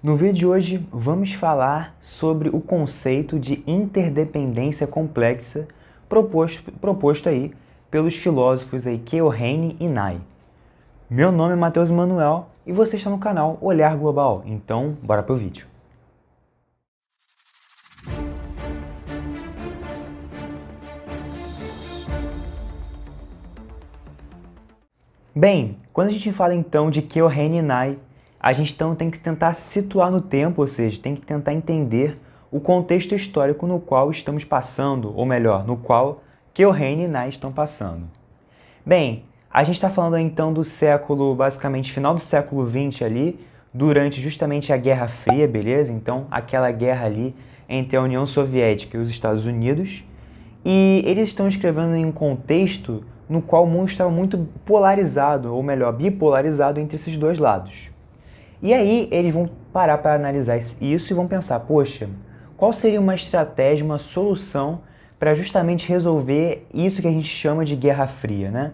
No vídeo de hoje, vamos falar sobre o conceito de interdependência complexa proposto aí pelos filósofos aí Keohane e Nye. Meu nome é Matheus Manuel e você está no canal Olhar Global, então bora pro vídeo. Bem, quando a gente fala então de Keohane e Nye, a gente então tem que tentar situar no tempo, ou seja, tem que tentar entender o contexto histórico no qual estamos passando, ou melhor, no qual Keohane e Nye estão passando. Bem, a gente está falando então do século, basicamente final do século XX ali, durante justamente a Guerra Fria, beleza? Então, aquela guerra ali entre a União Soviética e os Estados Unidos. E eles estão escrevendo em um contexto no qual o mundo estava muito polarizado, ou melhor, bipolarizado entre esses dois lados. E aí eles vão parar para analisar isso e vão pensar, poxa, qual seria uma estratégia, uma solução para justamente resolver isso que a gente chama de Guerra Fria, né?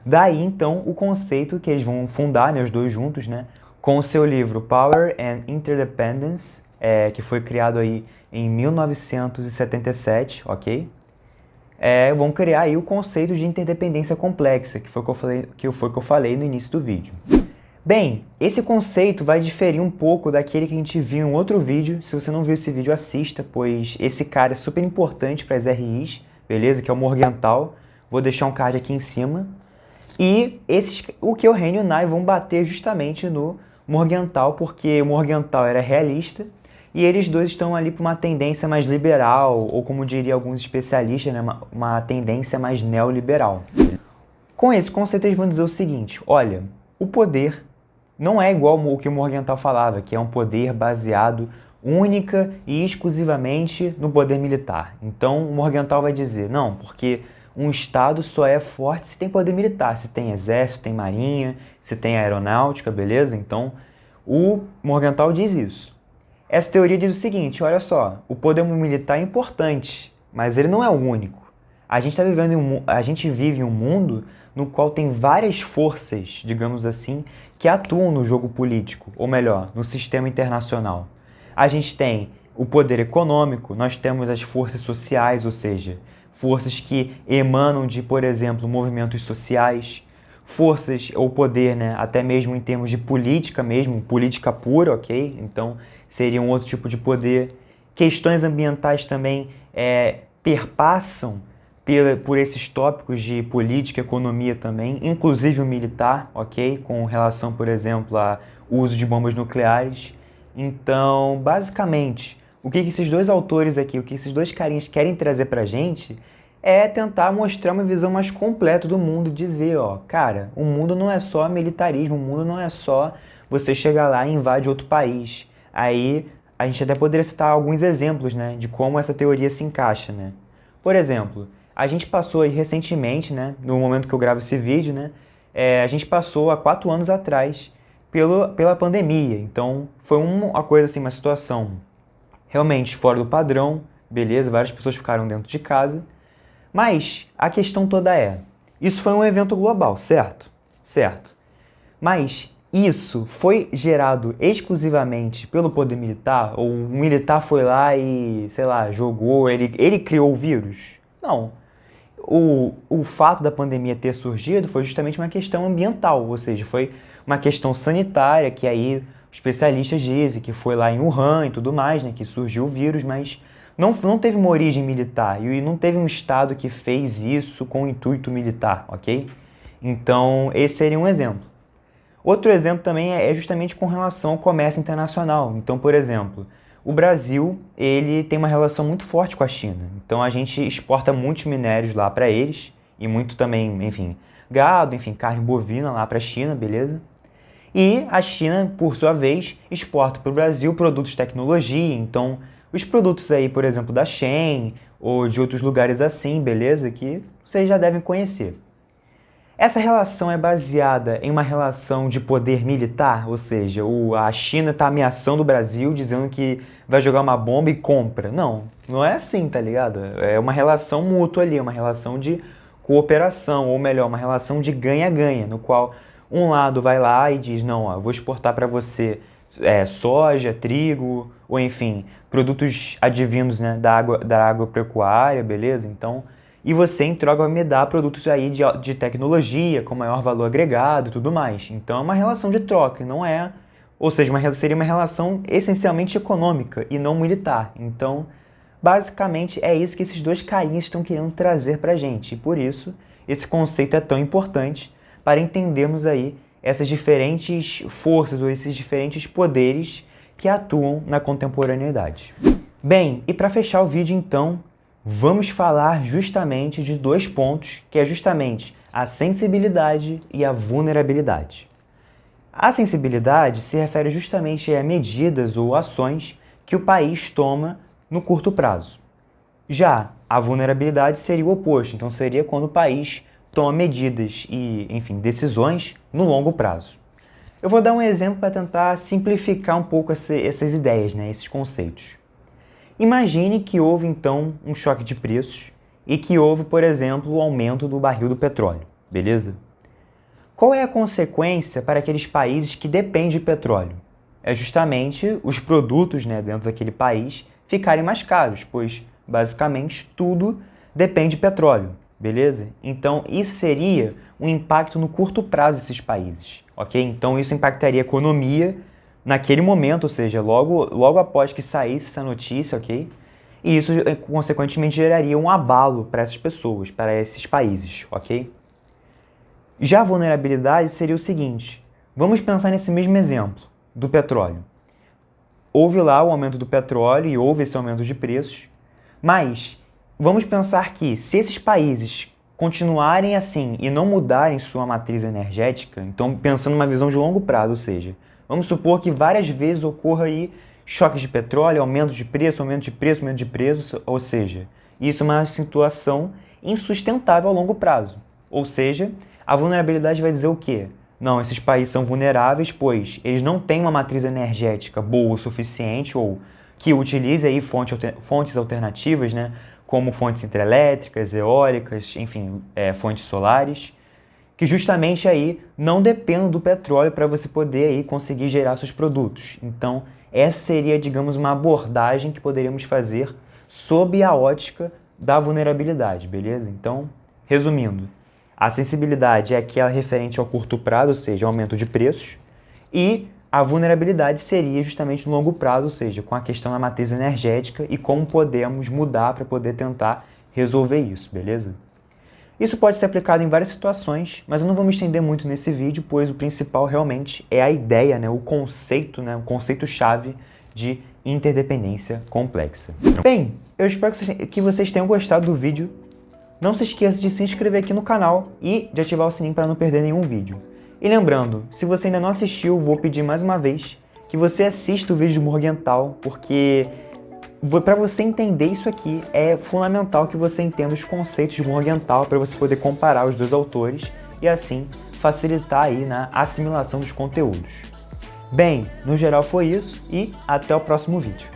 Daí, então, o conceito que eles vão fundar, né, os dois juntos, né, com o seu livro Power and Interdependence, que foi criado aí em 1977, ok? Vão criar aí o conceito de interdependência complexa, que foi o que eu falei no início do vídeo. Bem, esse conceito vai diferir um pouco daquele que a gente viu em outro vídeo. Se você não viu esse vídeo, assista, pois esse cara é super importante para as RIs, beleza? Que é o Morgenthau. Vou deixar um card aqui em cima. E o Keohane e o Nye vão bater justamente no Morgenthau, porque o Morgenthau era realista e eles dois estão ali para uma tendência mais liberal, ou como diriam alguns especialistas, né, uma tendência mais neoliberal. Com esse conceito eles vão dizer o seguinte, olha, o poder não é igual o que o Morgenthau falava, que é um poder baseado única e exclusivamente no poder militar. Então o Morgenthau vai dizer, não, porque um Estado só é forte se tem poder militar, se tem exército, tem marinha, se tem aeronáutica, beleza? Então o Morgenthau diz isso. Essa teoria diz o seguinte, olha só, o poder militar é importante, mas ele não é o único. A gente vive em um mundo no qual tem várias forças, digamos assim, que atuam no jogo político, ou melhor, no sistema internacional. A gente tem o poder econômico, nós temos as forças sociais, ou seja, forças que emanam de, por exemplo, movimentos sociais, forças ou poder, né, até mesmo em termos de política mesmo, política pura, ok? Então, seria um outro tipo de poder. Questões ambientais também perpassam por esses tópicos de política, economia também, inclusive o militar, ok? Com relação, por exemplo, ao uso de bombas nucleares. Então, basicamente, o que esses dois autores aqui, o que esses dois carinhas querem trazer pra gente é tentar mostrar uma visão mais completa do mundo, dizer, ó, cara, o mundo não é só militarismo, o mundo não é só você chegar lá e invadir outro país. Aí a gente até poderia citar alguns exemplos, né, de como essa teoria se encaixa, né? Por exemplo, a gente passou aí recentemente, né, no momento que eu gravo esse vídeo, né, a gente passou há 4 anos atrás pela pandemia. Então, foi uma coisa assim, uma situação realmente fora do padrão, beleza, várias pessoas ficaram dentro de casa, mas a questão toda isso foi um evento global, certo? Certo. Mas isso foi gerado exclusivamente pelo poder militar? Ou o militar foi lá e, sei lá, jogou, ele criou o vírus? Não. O fato da pandemia ter surgido foi justamente uma questão ambiental, ou seja, foi uma questão sanitária que aí especialistas dizem que foi lá em Wuhan e tudo mais, né, que surgiu o vírus, mas não teve uma origem militar e não teve um Estado que fez isso com o intuito militar, ok? Então, esse seria um exemplo. Outro exemplo também é justamente com relação ao comércio internacional. Então, por exemplo, o Brasil ele tem uma relação muito forte com a China. Então, a gente exporta muitos minérios lá para eles e muito também, enfim, gado, enfim, carne bovina lá para a China, beleza? E a China, por sua vez, exporta para o Brasil produtos de tecnologia. Então, os produtos aí, por exemplo, da Shein ou de outros lugares assim, beleza? Que vocês já devem conhecer. Essa relação é baseada em uma relação de poder militar, ou seja, a China está ameaçando o Brasil, dizendo que vai jogar uma bomba e compra. Não é assim, tá ligado? É uma relação mútua ali, uma relação de cooperação, ou melhor, uma relação de ganha-ganha, no qual um lado vai lá e diz, não, ó, eu vou exportar para você soja, trigo, ou enfim, produtos advindos, né, da agropecuária, beleza? Então, e você em troca vai me dar produtos aí de tecnologia, com maior valor agregado e tudo mais. Então é uma relação de troca, não é... Ou seja, seria uma relação essencialmente econômica e não militar. Então, basicamente é isso que esses dois carinhas estão querendo trazer pra gente. E por isso, esse conceito é tão importante para entendermos aí essas diferentes forças ou esses diferentes poderes que atuam na contemporaneidade. Bem, e para fechar o vídeo então, vamos falar justamente de dois pontos, que é justamente a sensibilidade e a vulnerabilidade. A sensibilidade se refere justamente a medidas ou ações que o país toma no curto prazo. Já a vulnerabilidade seria o oposto, então seria quando o país toma medidas e, enfim, decisões no longo prazo. Eu vou dar um exemplo para tentar simplificar um pouco essas ideias, né, esses conceitos. Imagine que houve então um choque de preços e que houve, por exemplo, o aumento do barril do petróleo, beleza? Qual é a consequência para aqueles países que dependem de petróleo? É justamente os produtos, né, dentro daquele país ficarem mais caros, pois basicamente tudo depende de petróleo, beleza? Então isso seria um impacto no curto prazo desses países, ok? Então isso impactaria a economia naquele momento, ou seja, logo após que saísse essa notícia, ok? E isso consequentemente geraria um abalo para essas pessoas, para esses países, ok? Já a vulnerabilidade seria o seguinte, vamos pensar nesse mesmo exemplo do petróleo. Houve lá o aumento do petróleo e houve esse aumento de preços, mas vamos pensar que se esses países continuarem assim e não mudarem sua matriz energética, então pensando numa visão de longo prazo, ou seja, vamos supor que várias vezes ocorra aí choques de petróleo, aumento de preço, aumento de preço, aumento de preço, ou seja, isso é uma situação insustentável a longo prazo. Ou seja, a vulnerabilidade vai dizer o quê? Não, esses países são vulneráveis, pois eles não têm uma matriz energética boa o suficiente ou que utilize aí fontes alternativas, né, como fontes hidrelétricas, eólicas, enfim, fontes solares, que justamente aí não dependem do petróleo para você poder aí conseguir gerar seus produtos. Então, essa seria, digamos, uma abordagem que poderíamos fazer sob a ótica da vulnerabilidade, beleza? Então, resumindo, a sensibilidade é aquela referente ao curto prazo, ou seja, aumento de preços, e a vulnerabilidade seria justamente no longo prazo, ou seja, com a questão da matriz energética e como podemos mudar para poder tentar resolver isso, beleza? Isso pode ser aplicado em várias situações, mas eu não vou me estender muito nesse vídeo, pois o principal realmente é a ideia, né, o conceito-chave de interdependência complexa. Bem, eu espero que vocês tenham gostado do vídeo. Não se esqueça de se inscrever aqui no canal e de ativar o sininho para não perder nenhum vídeo. E lembrando, se você ainda não assistiu, vou pedir mais uma vez que você assista o vídeo de Morgenthau, porque para você entender isso aqui é fundamental que você entenda os conceitos de Morgenthau para você poder comparar os dois autores e assim facilitar aí na assimilação dos conteúdos. Bem, no geral foi isso e até o próximo vídeo.